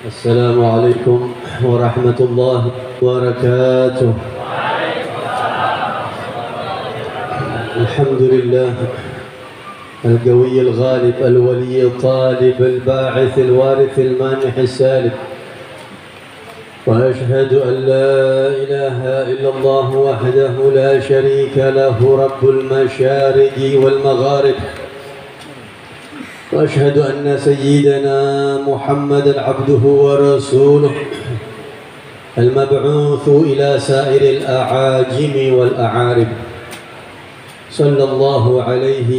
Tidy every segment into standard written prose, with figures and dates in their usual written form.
السلام عليكم ورحمة الله وبركاته. الحمد لله القوي الغالب الولي الطالب الباعث الوارث المانح السالب، وأشهد أن لا إله إلا الله وحده لا شريك له رب المشارق والمغارب، وأشهد أن سيدنا محمد عبده ورسوله المبعوث إلى سائر الأعاجم والأعارب، صلى الله عليه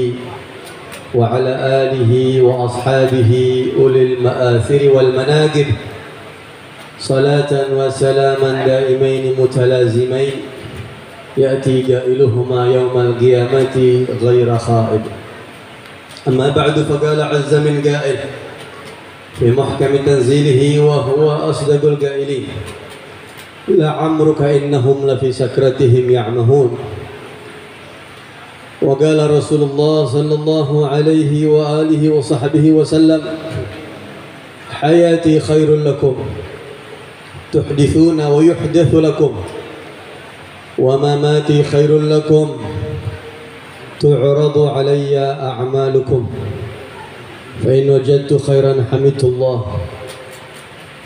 وعلى آله وأصحابه أولي المآثر والمناقب، صلاة وسلاما دائمين متلازمين يأتي قائلهما يوم القيامة غير خائب. أما بعد، فقال عز من قائل في محكم تنزيله وهو أصدق القائلين: لعمرك إنهم لفي سكرتهم يعمهون. وقال رسول الله صلى الله عليه وآله وصحبه وسلم: حياتي خير لكم تحدثون ويحدث لكم، ومماتي خير لكم تعرض علي أعمالكم، فإن وجدت خيرا حمدت الله،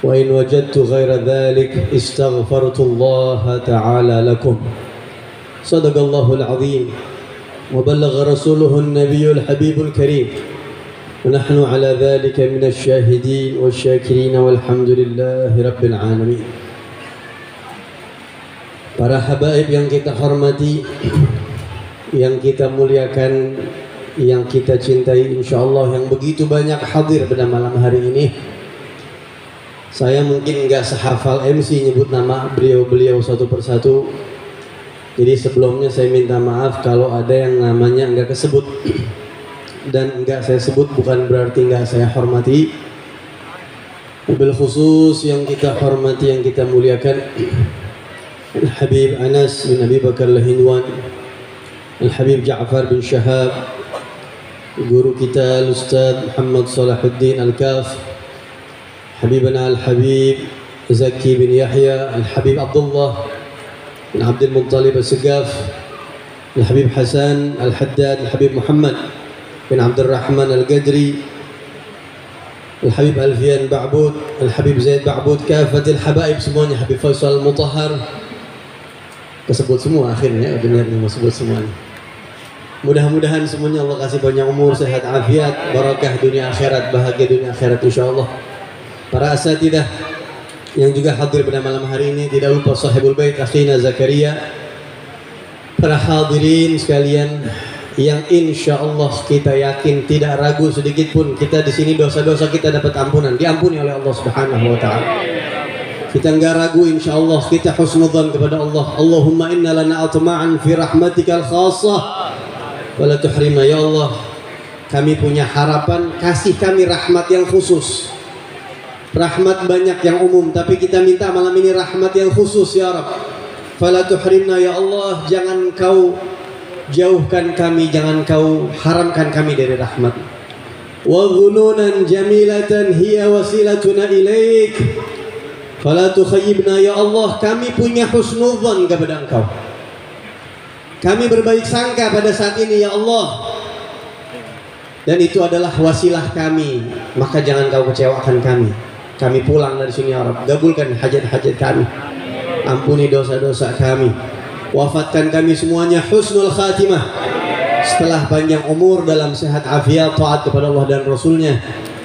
وإن وجدت غير ذلك استغفرت الله تعالى لكم. صدق الله العظيم وبلغ رسوله النبي الحبيب الكريم، ونحن على ذلك من الشاهدين والشاكرين والحمد لله رب العالمين. Para habaib yang kita hormati, yang kita muliakan, yang kita cintai, insyaallah yang begitu banyak hadir pada malam hari ini. Saya mungkin enggak sehafal MC nyebut nama beliau-beliau satu persatu. Jadi sebelumnya saya minta maaf kalau ada yang namanya enggak kesebut. Dan enggak saya sebut bukan berarti enggak saya hormati. Bil khusus yang kita hormati, yang kita muliakan, Al-Habib Anas bin Abi Bakar Al-Hinwan, Al-Habib Ja'far bin Shahab, guru kita Al-Ustaz Muhammad Salahuddin Al-Kaf, Habibana Al-Habib Zaki bin Yahya, Al-Habib Abdullah bin Abdul Muttalib Al-Segaf, Al-Habib Hasan Al-Haddad, Al-Habib Muhammad bin Abdul Rahman Al-Qadri, Al-Habib Alfian Ba'bud, Al-Habib Zaid Ba'bud, kafatil habaib semuanya, Habib Faisal Mutahhar. Kesebut semua akhirnya, benar nih sebut semuanya. Mudah-mudahan semuanya Allah kasih banyak umur, sehat, afiat, barakah dunia akhirat, bahagia dunia akhirat insyaallah. Para asatidzah yang juga hadir pada malam hari ini, tidak lupa sahibul bait akhina Zakaria, para hadirin sekalian yang insyaallah kita yakin tidak ragu sedikit pun kita di sini dosa-dosa kita dapat ampunan, diampuni oleh Allah Subhanahu wa taala. Kita enggak ragu insyaallah, kita husnudzan kepada Allah. Allahumma inna lana atma'an fi rahmatikal khassah wala tuhrimna. Ya Allah, kami punya harapan, kasih kami rahmat yang khusus. Rahmat banyak yang umum, tapi kita minta malam ini rahmat yang khusus ya Rabb. Fala tuhrimna ya Allah, jangan kau jauhkan kami, jangan kau haramkan kami dari rahmat. Wa dhununan jamilatan hiya wasilatuna ilaik. Fala tukhayyibna ya Allah, kami punya husnudzan kepada Engkau. Kami berbaik sangka pada saat ini ya Allah, dan itu adalah wasilah kami, maka jangan kau kecewakan kami. Kami pulang dari sini ya Rabb, gabulkan hajat-hajat kami, ampuni dosa-dosa kami, wafatkan kami semuanya husnul khatimah, setelah panjang umur dalam sehat afiat taat kepada Allah dan Rasulnya.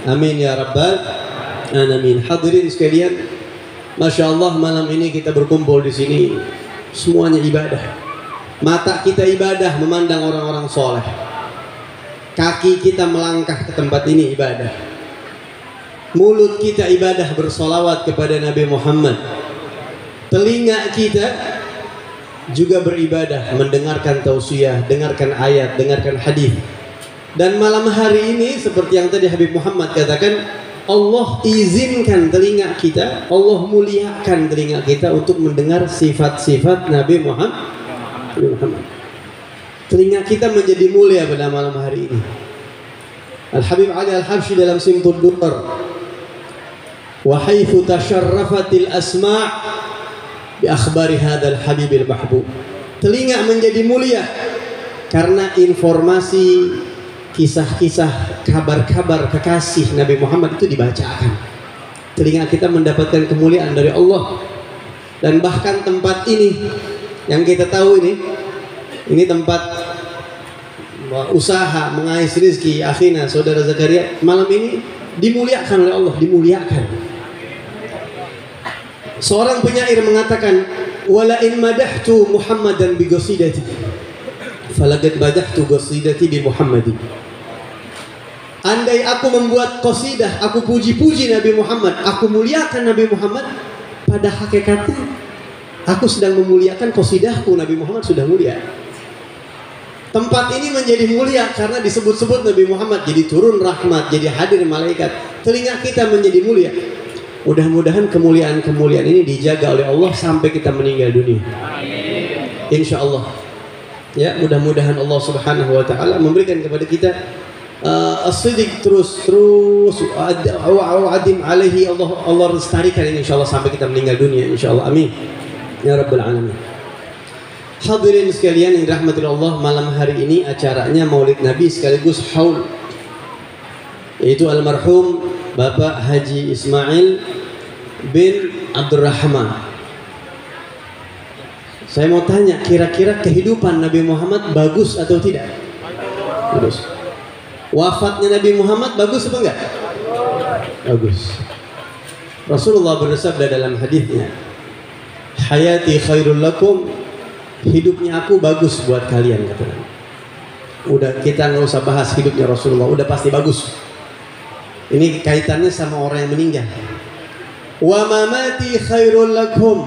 Amin ya Rabbal alamin. Hadirin sekalian, Masya Allah, malam ini kita berkumpul di sini semuanya ibadah. Mata kita ibadah memandang orang-orang soleh, kaki kita melangkah ke tempat ini ibadah, mulut kita ibadah bersolawat kepada Nabi Muhammad, telinga kita juga beribadah mendengarkan tausiah, dengarkan ayat, dengarkan hadis. Dan malam hari ini seperti yang tadi Habib Muhammad katakan, Allah izinkan telinga kita, Allah muliakan telinga kita untuk mendengar sifat-sifat Nabi Muhammad. Telinga kita menjadi mulia pada malam hari ini. Al-Habib Ali Al-Habsyi dalam Simtud Durar wa haitsu tasharrafatil asma' bi akhbari hadzal habibil mahbub. Telinga menjadi mulia karena informasi, kisah-kisah, kabar-kabar kekasih Nabi Muhammad itu dibacakan. Telinga kita mendapatkan kemuliaan dari Allah. Dan bahkan tempat ini yang kita tahu ini tempat usaha mengais rezeki akhina saudara Zakaria, malam ini dimuliakan oleh Allah, dimuliakan. Seorang penyair mengatakan, wala in madahtu Muhammadan bi qasidati falaqad madahtu qasidati bi Muhammadin. Andai aku membuat qasidah, aku puji-puji Nabi Muhammad, aku muliakan Nabi Muhammad, pada hakikatnya aku sedang memuliakan qasidahku. Nabi Muhammad sudah mulia. Tempat ini menjadi mulia karena disebut-sebut Nabi Muhammad, jadi turun rahmat, jadi hadir malaikat. Telinga kita menjadi mulia. Mudah-mudahan kemuliaan-kemuliaan ini dijaga oleh Allah sampai kita meninggal dunia. Insya Allah. Ya, mudah-mudahan Allah Subhanahu wa taala memberikan kepada kita as-sidq terus adim alaihi, Allah lestarikan ini insyaallah sampai kita meninggal dunia insyaallah. Amin ya rabbal alamin. Hadirin sekalian yang dirahmati Allah, malam hari ini acaranya Maulid Nabi sekaligus haul, yaitu almarhum Bapak Haji Ismail bin Abdurrahman. Saya mau tanya, kira-kira kehidupan Nabi Muhammad bagus atau tidak? Bagus. Wafatnya Nabi Muhammad bagus apa enggak? Bagus. Rasulullah bersabda dalam hadisnya, hayati khairul lakum, hidupnya aku bagus buat kalian, kata Nabi. Udah, kita nggak usah bahas hidupnya Rasulullah, udah pasti bagus. Ini kaitannya sama orang yang meninggal. Wa mamati khairul lakum,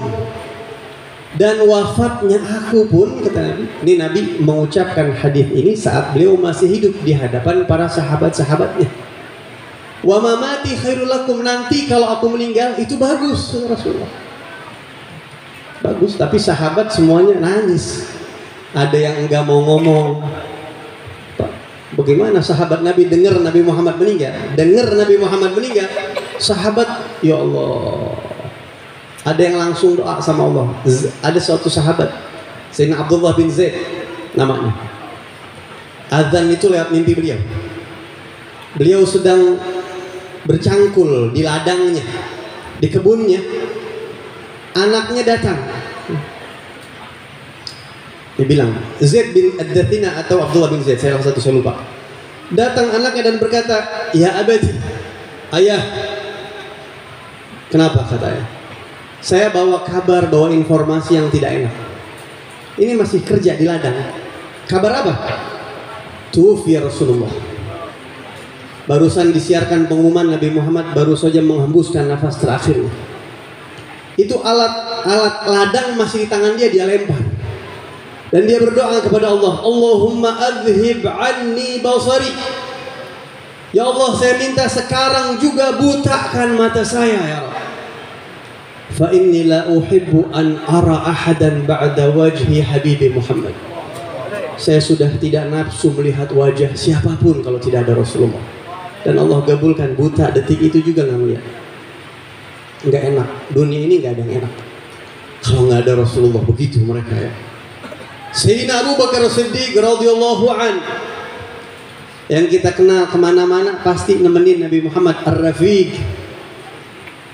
dan wafatnya aku pun, kata Nabi. Ini Nabi mengucapkan hadis ini saat beliau masih hidup di hadapan para sahabat-sahabatnya. Wa mamati khairul lakum, nanti kalau aku meninggal itu bagus, Rasulullah. Bagus, tapi sahabat semuanya nangis. Ada yang enggak mau ngomong. Bagaimana sahabat Nabi dengar Nabi Muhammad meninggal? Dengar Nabi Muhammad meninggal, sahabat, ya Allah. Ada yang langsung doa sama Allah. Ada suatu sahabat, Sayyidina Abdullah bin Zaid namanya. Azan itu lewat mimpi beliau. Beliau sedang bercangkul di ladangnya, di kebunnya. Anaknya datang. Dia bilang, Zaid bin Ad-Dathina atau Abdullah bin Zaid, saya lupa. Datang anaknya dan berkata, ya abadi, ayah. Kenapa, kata ayah? Saya bawa kabar, bawa informasi yang tidak enak. Ini masih kerja di ladang. Kabar apa? Tufi Rasulullah. Barusan disiarkan pengumuman Nabi Muhammad baru saja menghembuskan nafas terakhirnya. Itu alat ladang masih di tangan dia, dia lempar. Dan dia berdoa kepada Allah, Allahumma adhib anni basari. Ya Allah, saya minta sekarang juga butakan mata saya, ya Rabb. Fa inni la uhibbu an ara ahadan ba'da wajhi habibi Muhammad. Saya sudah tidak nafsu melihat wajah siapapun kalau tidak ada Rasulullah. Dan Allah gabulkan, buta detik itu juga nggak melihat. Nggak enak, dunia ini nggak ada yang enak kalau nggak ada Rasulullah. Begitu mereka, ya. Sayyidina Abu Bakar As-Siddiq radhiyallahu an, yang kita kenal kemana-mana pasti nemenin Nabi Muhammad, Ar-Rafiq.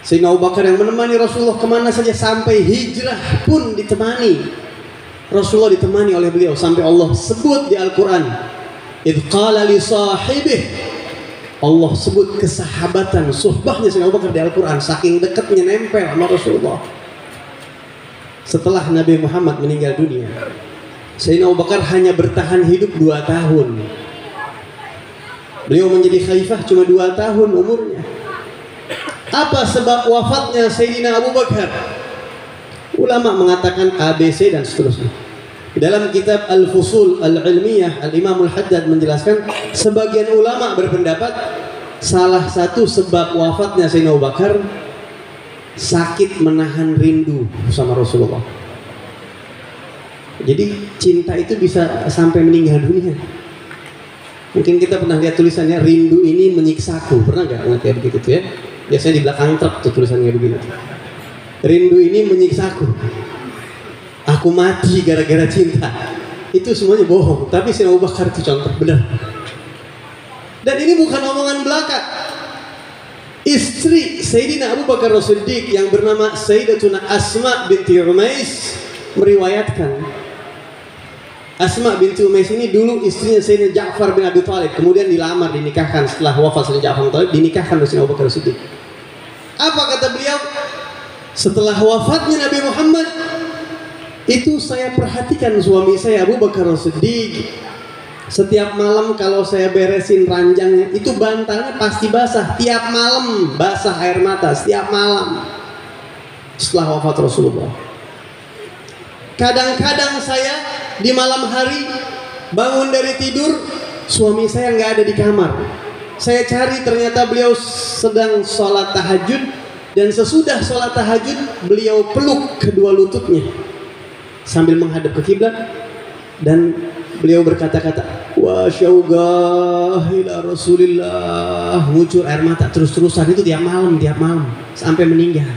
Sayyidina Abu Bakar yang menemani Rasulullah kemana saja, sampai hijrah pun ditemani. Rasulullah ditemani oleh beliau sampai Allah sebut di Al-Quran, idh qala li sahibih, Allah sebut kesahabatan, suhbahnya Sayyidina Abu Bakar di Al-Quran, saking dekatnya nempel sama Rasulullah. Setelah Nabi Muhammad meninggal dunia, Sayyidina Abu Bakar hanya bertahan hidup 2 tahun. Beliau menjadi khalifah cuma 2 tahun umurnya. Apa sebab wafatnya Sayyidina Abu Bakar? Ulama mengatakan ABC dan seterusnya. Dalam kitab Al-Fusul Al-Ilmiyah, Al-Imam Al-Haddad menjelaskan, sebagian ulama berpendapat salah satu sebab wafatnya Sayyidina Abu Bakar sakit menahan rindu sama Rasulullah. Jadi cinta itu bisa sampai meninggal dunia. Mungkin kita pernah lihat tulisannya, rindu ini menyiksaku. Pernah nggak ngerti begitu ya? Biasanya di belakang truk tuh tulisannya begini. Rindu ini menyiksaku. Aku mati gara-gara cinta. Itu semuanya bohong. Tapi Sayyidina Abu Bakar itu contoh benar. Dan ini bukan omongan belaka. Istri Sayyidina Abu Bakar As-Siddiq yang bernama Sayyidatuna Asma binti Umais meriwayatkan, Asma binti Umais ini dulu istrinya Sayyidina Ja'far bin Abi Thalib, kemudian dilamar, dinikahkan setelah wafat Sayyidina Ja'far bin Thalib, dinikahkan oleh Sayyidina Abu Bakar As-Siddiq. Apa kata beliau? Setelah wafatnya Nabi Muhammad, itu saya perhatikan suami saya Abu Bakar As-Siddiq. Setiap malam kalau saya beresin ranjangnya, itu bantalnya pasti basah. Tiap malam basah air mata, setiap malam setelah wafat Rasulullah. Kadang-kadang saya di malam hari bangun dari tidur, suami saya nggak ada di kamar. Saya cari, ternyata beliau sedang sholat tahajud. Dan sesudah sholat tahajud, beliau peluk kedua lututnya sambil menghadap ke kiblat. Dan beliau berkata-kata, wa syauqah ila Rasulillah, ngucur air mata terus-terusan itu tiap malam sampai meninggal.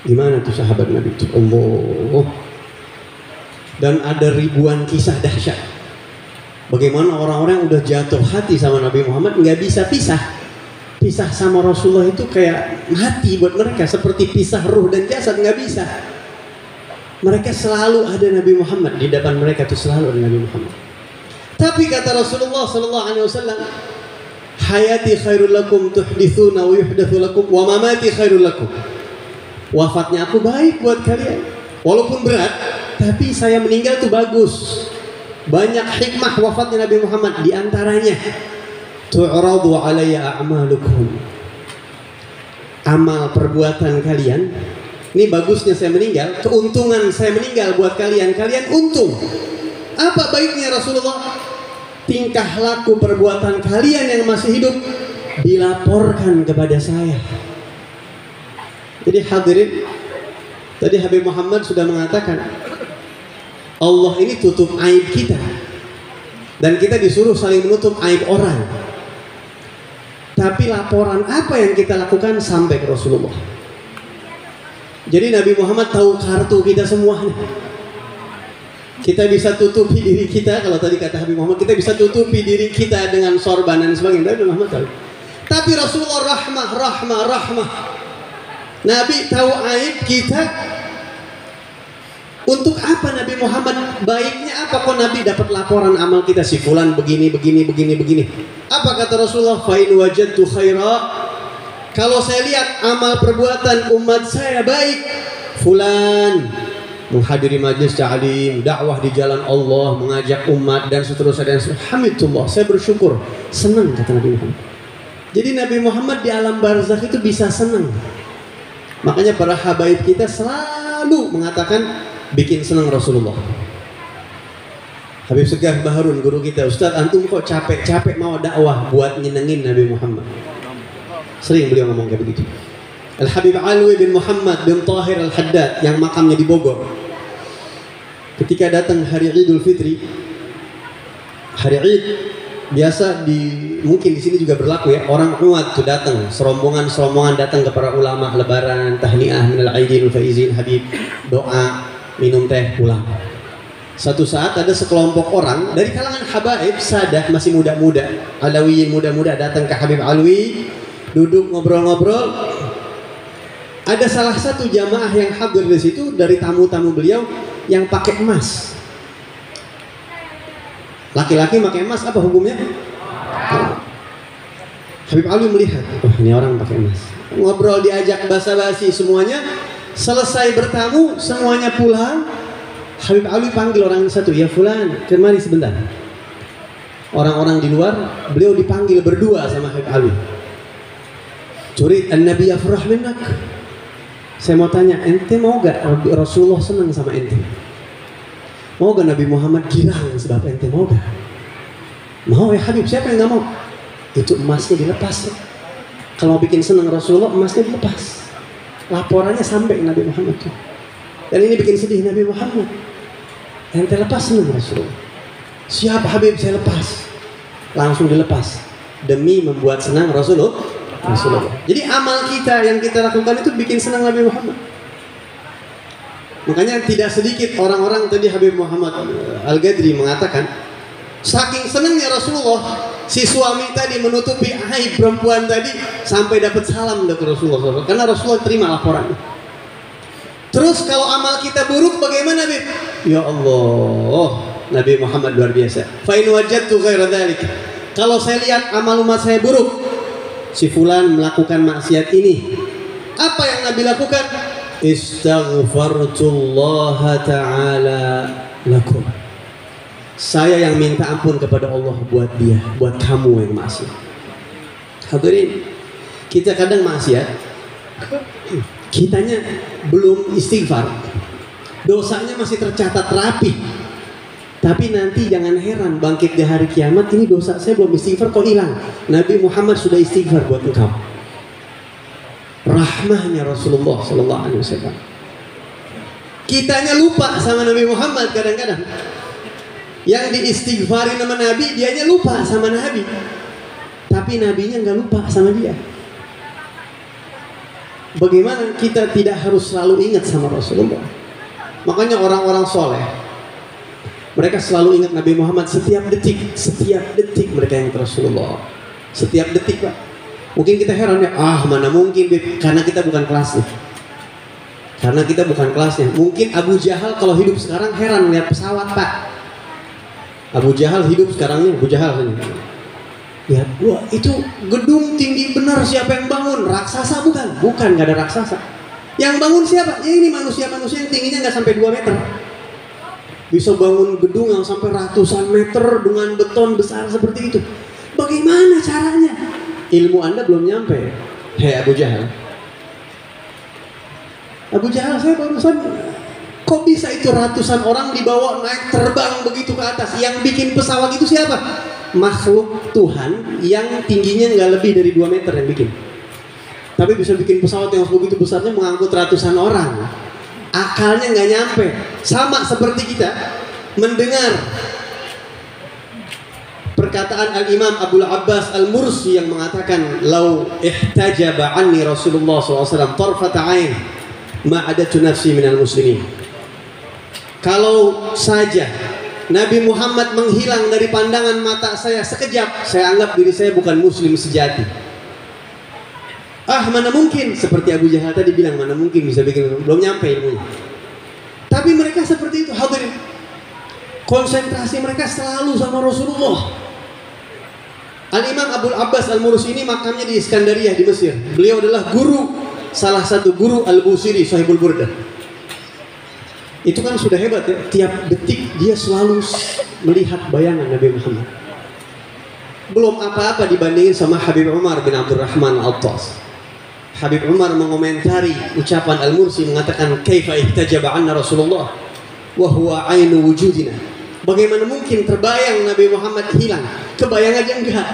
Gimana tuh sahabat Nabi itu? Allah. Dan ada ribuan kisah dahsyat. Bagaimana orang-orang yang udah jatuh hati sama Nabi Muhammad nggak bisa pisah sama Rasulullah, itu kayak mati buat mereka, seperti pisah ruh dan jasad, nggak bisa. Mereka selalu ada Nabi Muhammad di depan mereka, tuh selalu ada Nabi Muhammad. Tapi kata Rasulullah sallallahu alaihi wasallam, hayati khairul lakum tuhditsuna wa yuhdatsu lakum wa mamati khairul lakum. Wafatnya aku baik buat kalian. Walaupun berat, tapi saya meninggal tuh bagus. Banyak hikmah wafatnya Nabi Muhammad, di antaranya tu'radu alayya a'malukum. Amal perbuatan kalian. Ini bagusnya saya meninggal, keuntungan saya meninggal buat kalian, kalian untung. Apa baiknya Rasulullah? Tingkah laku perbuatan kalian yang masih hidup dilaporkan kepada saya. Jadi hadirin, tadi Habib Muhammad sudah mengatakan, Allah ini tutup aib kita, dan kita disuruh saling menutup aib orang. Tapi laporan apa yang kita lakukan sampai ke Rasulullah. Jadi Nabi Muhammad tahu kartu kita semuanya. Kita bisa tutupi diri kita, kalau tadi kata Habib Muhammad, kita bisa tutupi diri kita dengan sorban dan sebagainya. Nabi Muhammad tahu. Tapi Rasulullah rahmah. Nabi tahu aib kita. Untuk apa Nabi Muhammad? Baiknya apa kok Nabi dapat laporan amal kita, si fulan begini. Apa kata Rasulullah? Fa in wajadtu khaira, kalau saya lihat amal perbuatan umat saya baik, fulan menghadiri majlis ta'lim, dakwah di jalan Allah, mengajak umat dan seterusnya, hamidullah, saya bersyukur, senang, kata Nabi Muhammad. Jadi Nabi Muhammad di alam barzakh itu bisa senang. Makanya para habaib kita selalu mengatakan bikin senang Rasulullah. Habib Segaf Baharun, guru kita, Ustaz antum kok capek-capek mau dakwah buat nyenengin Nabi Muhammad. Sering beliau ngomong kayak begitu. Al-Habib Alwi bin Muhammad bin Tahir Al-Haddad yang makamnya di Bogor, ketika datang hari Idul Fitri, hari Id biasa mungkin di sini juga berlaku ya, orang Uwad tuh datang, serombongan datang ke para ulama, lebaran, tahniah minal aidin faizin, habib, doa, minum teh, pulang. Satu saat ada sekelompok orang dari kalangan habaib sadah, masih muda-muda, alawiyin muda-muda, datang ke Habib Alwi, duduk ngobrol-ngobrol. Ada salah satu jamaah yang hadir di situ dari tamu-tamu beliau yang pakai emas. Laki-laki pakai emas, apa hukumnya? Habib Alwi melihat, oh ini orang pakai emas. Ngobrol, diajak basa-basi semuanya. Selesai bertamu, semuanya pulang. Habib Alwi panggil orang satu, ya fulan, kemari sebentar. Orang-orang di luar, beliau dipanggil berdua sama Habib Alwi. Turid an-nabi yafrah minnak. Saya mau tanya, ente mau gak Rasulullah senang sama ente? Mau gak Nabi Muhammad girang sebab ente? Mau gak? Mau ya Habib, siapa yang gak mau? Itu emasnya dilepas ya. Kalau mau bikin senang Rasulullah, emasnya dilepas. Laporannya sampai ke Nabi Muhammad tuh. Dan ini bikin sedih Nabi Muhammad. Ente lepas senang Rasulullah. Siapa Habib, saya lepas. Langsung dilepas. Demi membuat senang Rasulullah. Rasulullah. Jadi amal kita yang kita lakukan itu bikin senang Nabi Muhammad. Makanya tidak sedikit orang-orang, tadi Habib Muhammad Al-Ghadri mengatakan, saking senangnya Rasulullah, si suami tadi menutupi aib perempuan tadi sampai dapat salam dari Rasulullah, karena Rasulullah terima laporannya. Terus kalau amal kita buruk bagaimana, Bib? Ya Allah, Nabi Muhammad luar biasa. Fa in wajadtu ghaira dzalik. Kalau saya lihat amal umat saya buruk, si fulan melakukan maksiat ini, apa yang Nabi lakukan? Istaghfartullah ta'ala lakum. Saya yang minta ampun kepada Allah buat dia, buat kamu yang maksiat. Hadirin, kita kadang maksiat, kitanya belum istighfar, dosanya masih tercatat rapi. Tapi nanti jangan heran bangkit di hari kiamat, ini dosa saya belum istighfar kok hilang. Nabi Muhammad sudah istighfar buat engkau. Rahmahnya Rasulullah Sallallahu Alaihi Wasallam. Kitanya lupa sama Nabi Muhammad kadang-kadang. Yang diistighfari nama Nabi, dianya lupa sama Nabi. Tapi Nabinya nggak lupa sama dia. Bagaimana kita tidak harus selalu ingat sama Rasulullah? Makanya orang-orang soleh, mereka selalu ingat Nabi Muhammad setiap detik mereka ingat Rasulullah. Setiap detik, Pak. Mungkin kita heran ya, mana mungkin, Beb? Karena kita bukan kelasnya. Mungkin Abu Jahal kalau hidup sekarang heran lihat pesawat, Pak. Abu Jahal hidup sekarang nih, Abu Jahal ini. Lihat, wah itu gedung tinggi benar, siapa yang bangun? Raksasa bukan? Bukan, nggak ada raksasa. Yang bangun siapa? Ya ini manusia-manusia yang tingginya nggak sampai 2 meter. Bisa bangun gedung yang sampai ratusan meter dengan beton besar seperti itu. Bagaimana caranya? Ilmu Anda belum nyampe. Hei Abu Jahal. Abu Jahal, saya barusan, kok bisa itu ratusan orang dibawa naik terbang begitu ke atas? Yang bikin pesawat itu siapa? Makhluk Tuhan yang tingginya nggak lebih dari 2 meter yang bikin. Tapi bisa bikin pesawat yang begitu besarnya mengangkut ratusan orang. Akalnya nggak nyampe. Sama seperti kita mendengar perkataan Al-Imam Abul Abbas Al-Mursi yang mengatakan, "Lau ihtajaba anni Rasulullah SAW tarfata ain ma'adatu nafsi minal muslimin." Kalau saja Nabi Muhammad menghilang dari pandangan mata saya sekejap, saya anggap diri saya bukan muslim sejati. Mana mungkin, seperti Abu Jahal tadi bilang, mana mungkin bisa bikin, belum nyampe ilmunya. Tapi mereka seperti itu, hadirin. Konsentrasi mereka selalu sama Rasulullah. Al-Imam Abul Abbas Al-Mursi ini makamnya di Iskandariyah di Mesir. Beliau adalah guru, salah satu guru Al-Busiri, Sahibul Burdah. Itu kan sudah hebat ya, tiap detik dia selalu melihat bayangan Nabi Muhammad. Belum apa-apa dibandingin sama Habib Umar bin Abdurrahman Al-Attas. Habib Umar mengomentari ucapan Al-Mursi, mengatakan, "Kaifa ihtajaba anna Rasulullah wa huwa ainu wujudina." Bagaimana mungkin terbayang Nabi Muhammad hilang? Kebayang aja enggak.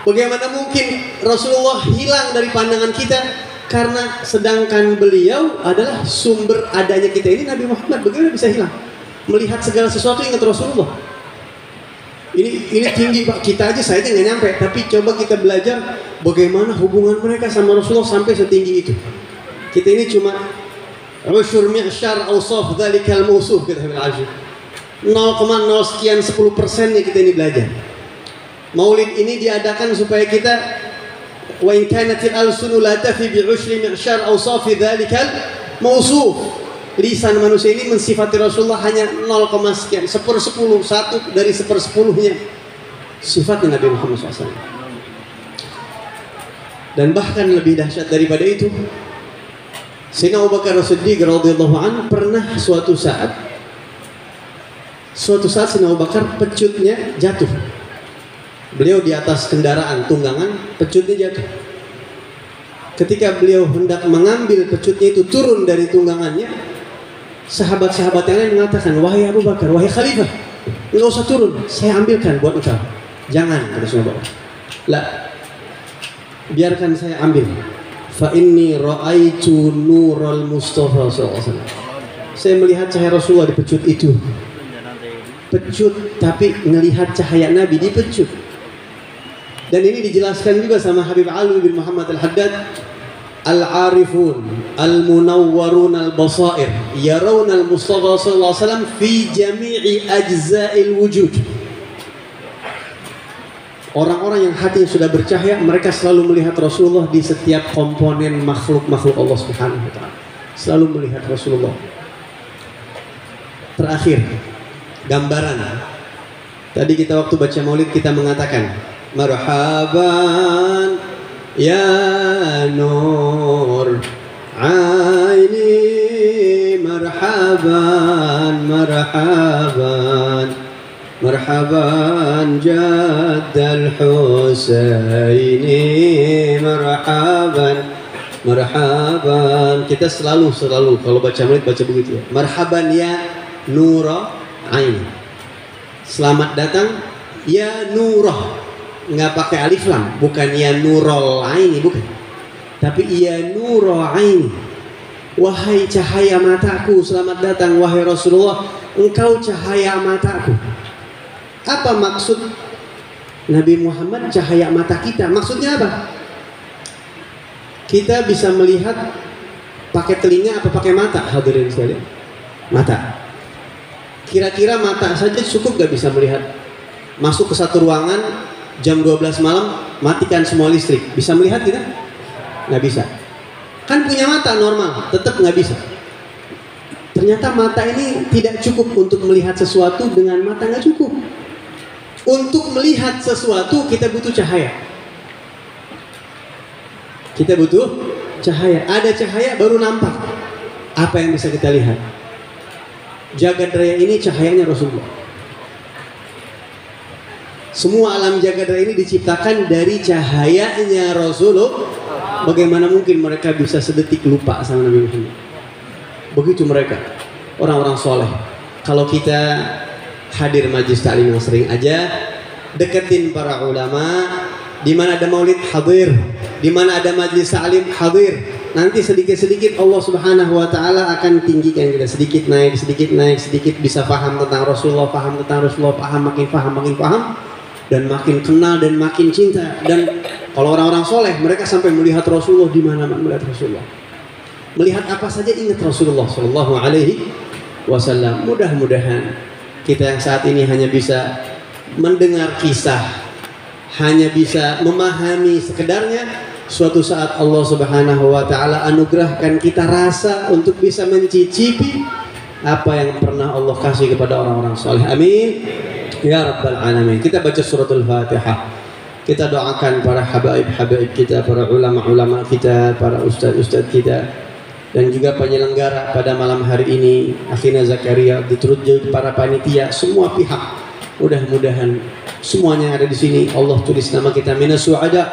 Bagaimana mungkin Rasulullah hilang dari pandangan kita? Karena sedangkan beliau adalah sumber adanya kita ini, Nabi Muhammad bagaimana bisa hilang? Melihat segala sesuatu ingat Rasulullah. Ini tinggi, Pak. Kita aja saya nggak nyampe. Tapi coba kita belajar bagaimana hubungan mereka sama Rasulullah sampai setinggi itu. Kita ini cuma usyur mi'syar awsaf dzalikal mawsuf, kita bilang 0,0 sekian 10%-nya kita ini belajar. Maulid ini diadakan supaya kita, wa in kanatil alsunu la tafi bi usyri mi'syar awsaf dzalikal mawsuf. Lisan manusia ini mensifati Rasulullah hanya 0, sekian, 1/10, 1 dari 1/10-nya sifatnya Nabi Muhammad SAW. Dan bahkan lebih dahsyat daripada itu, Sayyidina Abu Bakar As-Siddiq radhiyallahu anhu pernah suatu saat Sayyidina Abu Bakar pecutnya jatuh. Beliau di atas kendaraan tunggangan, pecutnya jatuh. Ketika beliau hendak mengambil pecutnya itu turun dari tunggangannya, sahabat-sahabat yang lain mengatakan, "Wahai Abu Bakar, wahai Khalifah, enggak usah turun, saya ambilkan buat engkau." "Jangan," kata Sayyidina Abu Bakar. "La, biarkan saya ambil. Fa inni ra'aitu nural Mustafa sallallahu alaihi wasallam." Saya melihat cahaya Rasulullah di pecut itu. Pecut, tapi melihat cahaya Nabi di pecut. Dan ini dijelaskan juga sama Habib Alwi bin Muhammad Al-Haddad, al-arifun al-munawwarun al-basair yarawna al-Mustafa sallallahu alaihi wasallam fi jami'i ajza'il wujud. Orang-orang yang hatinya sudah bercahaya, mereka selalu melihat Rasulullah di setiap komponen makhluk-makhluk Allah Subhanahu wa taala. Selalu melihat Rasulullah. Terakhir, gambaran. Tadi kita waktu baca Maulid kita mengatakan, marhaban ya nur aini, marhaban marhaban marhaban jaddal Husaini, marhaban marhaban. Kita selalu kalau baca Maulid baca begitu ya. Marhaban ya nura aini, selamat datang ya nurah, nggak pakai alif lam, bukan ya nurul aini, bukan, tapi ya nurul aini, wahai cahaya mataku, selamat datang wahai Rasulullah, engkau cahaya mataku. Apa maksud Nabi Muhammad cahaya mata kita? Maksudnya apa? Kita bisa melihat pakai telinga apa pakai mata? Hadirin sekalian, mata. Kira-kira mata saja cukup gak bisa melihat? Masuk ke satu ruangan jam 12 malam, matikan semua listrik, bisa melihat kita? Nggak bisa. Kan punya mata normal, tetap nggak bisa. Ternyata mata ini tidak cukup untuk melihat sesuatu, dengan mata nggak cukup. Untuk melihat sesuatu kita butuh cahaya. Kita butuh cahaya. Ada cahaya baru nampak apa yang bisa kita lihat. Jagat raya ini cahayanya Rasulullah. Semua alam jagat raya ini diciptakan dari cahayanya Rasulullah. Bagaimana mungkin mereka bisa sedetik lupa sama Nabi Muhammad? Begitu mereka, orang-orang soleh. Kalau kita hadir majlis taklim yang sering aja, deketin para ulama. Di mana ada maulid hadir, di mana ada majlis taklim hadir. Nanti sedikit-sedikit Allah Subhanahu wa taala akan tinggikan kita, sedikit naik, sedikit bisa paham tentang Rasulullah, paham, makin paham dan makin kenal dan makin cinta. Dan kalau orang-orang soleh, mereka sampai melihat Rasulullah, di mana melihat Rasulullah. Melihat apa saja ingat Rasulullah sallallahu alaihi wasallam. Mudah-mudahan kita yang saat ini hanya bisa mendengar kisah, hanya bisa memahami sekedarnya, suatu saat Allah Subhanahu wa taala anugerahkan kita rasa untuk bisa mencicipi apa yang pernah Allah kasih kepada orang-orang soleh. Amin ya rabbal alamin. Kita baca suratul Fatihah. Kita doakan para habaib-habaib kita, para ulama-ulama kita, para ustadz-ustadz kita, dan juga penyelenggara pada malam hari ini, Akhina Zakaria, diturut para panitia, semua pihak. Mudah-mudahan semuanya yang ada di sini Allah tulis nama kita minas su'ada,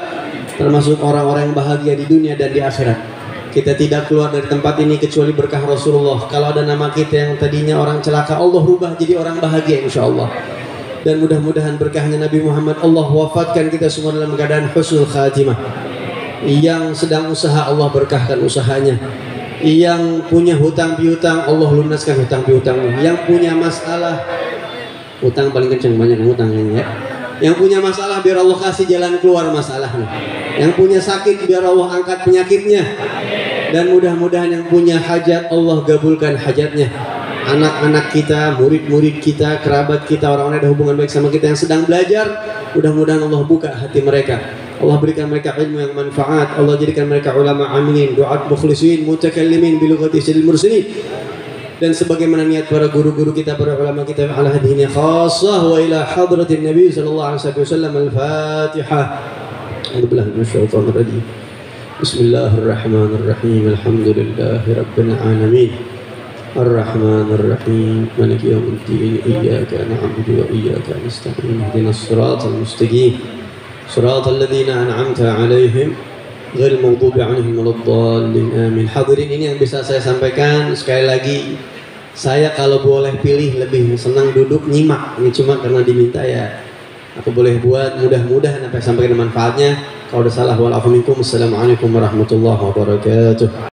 termasuk orang-orang yang bahagia di dunia dan di akhirat. Kita tidak keluar dari tempat ini kecuali berkah Rasulullah. Kalau ada nama kita yang tadinya orang celaka, Allah rubah jadi orang bahagia insyaallah. Dan mudah-mudahan berkahnya Nabi Muhammad, Allah wafatkan kita semua dalam keadaan husnul khatimah. Yang sedang usaha, Allah berkahkan usahanya. Yang punya hutang piutang, Allah lunaskan hutang piutangnya. Yang punya masalah, utang paling kencang, banyak utang ini ya. Yang punya masalah biar Allah kasih jalan keluar masalahnya. Yang punya sakit biar Allah angkat penyakitnya. Dan mudah-mudahan yang punya hajat, Allah gabulkan hajatnya. Anak-anak kita, murid-murid kita, kerabat kita, orang-orang yang ada hubungan baik sama kita yang sedang belajar, mudah-mudahan Allah buka hati mereka. Allah berikan mereka ilmu yang manfaat. Allah jadikan mereka ulama aminin, duat mukhlisin, mutakallimin bilughati sayyidil mursalin. Dan sebagaimana niat para guru-guru kita, para ulama kita, ala hadhihi khassah wa ila hadratin Nabi sallallahu alaihi wasallam. Al-Fatihah. A'udzubillahi minasyaitonir rajim. Bismillahirrahmanirrahim. Alhamdulillahi rabbil alamin. Ar-Rahmanir Rahim. Maliki yaumiddin. Iyyaka na'budu wa iyyaka nasta'in. Ihdinas siratal mustaqim. Siratal ladzina an'amta 'alaihim ghairil maghdubi 'alaihim waladdallin. Amin. Hadirin, ini yang bisa saya sampaikan. Sekali lagi, saya kalau boleh pilih lebih senang duduk nyimak. Ini cuma karena diminta ya aku boleh buat. Mudah-mudahan apa yang sampaikan manfaatnya. Kalau ada salah wal afu minkum. Assalamualaikum warahmatullahi wabarakatuh.